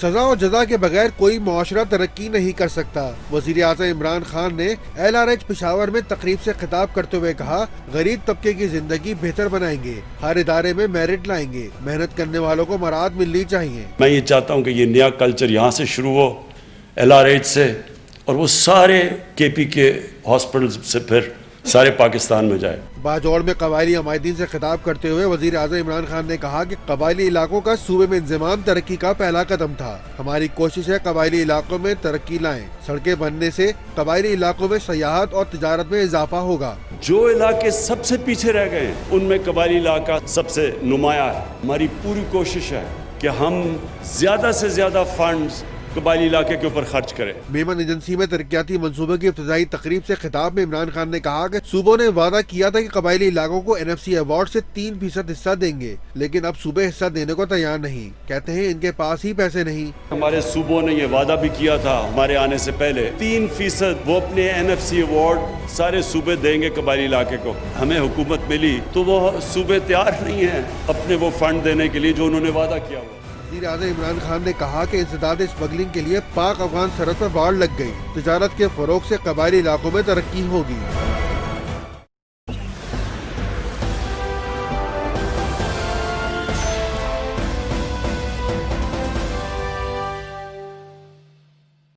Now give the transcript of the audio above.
سزا اور جزا کے بغیر کوئی معاشرہ ترقی نہیں کر سکتا۔ وزیر اعظم عمران خان نے LRH پشاور میں تقریب سے خطاب کرتے ہوئے کہا، غریب طبقے کی زندگی بہتر بنائیں گے، ہر ادارے میں میرٹ لائیں گے، محنت کرنے والوں کو مراعات ملنی چاہیے۔ میں یہ چاہتا ہوں کہ یہ نیا کلچر یہاں سے شروع ہو، LRH سے، اور وہ سارے KP کے ہاسپٹل سے پھر سارے پاکستان میں جائے۔ باجوڑ میں قبائلی عمائدین سے خطاب کرتے ہوئے وزیر اعظم عمران خان نے کہا کہ قبائلی علاقوں کا صوبے میں انضمام ترقی کا پہلا قدم تھا۔ ہماری کوشش ہے قبائلی علاقوں میں ترقی لائیں۔ سڑکیں بننے سے قبائلی علاقوں میں سیاحت اور تجارت میں اضافہ ہوگا۔ جو علاقے سب سے پیچھے رہ گئے ہیں ان میں قبائلی علاقہ سب سے نمایاں ہے۔ ہماری پوری کوشش ہے کہ ہم زیادہ سے زیادہ فنڈز قبائلی علاقے کے اوپر خرچ کریں۔ میمن ایجنسی میں ترقیاتی منصوبے کی ابتدائی تقریب سے خطاب میں عمران خان نے کہا کہ صوبوں نے وعدہ کیا تھا کہ قبائلی علاقوں کو NFC ایوارڈ سے 3% حصہ دیں گے، لیکن اب صوبے حصہ دینے کو تیار نہیں، کہتے ہیں ان کے پاس ہی پیسے نہیں۔ ہمارے صوبوں نے یہ وعدہ بھی کیا تھا ہمارے آنے سے پہلے 3% وہ اپنے NFC ایوارڈ سارے صوبے دیں گے قبائلی علاقے کو۔ ہمیں حکومت ملی تو وہ صوبے تیار نہیں ہیں اپنے وہ فنڈ دینے کے لیے جو انہوں نے وعدہ کیا ہوا۔ وزیر اعظم عمران خان نے کہا کہ انسداد اسمگلنگ کے لیے پاک افغان سرحد پر باڑ لگ گئی، تجارت کے فروغ سے قبائلی علاقوں میں ترقی ہوگی۔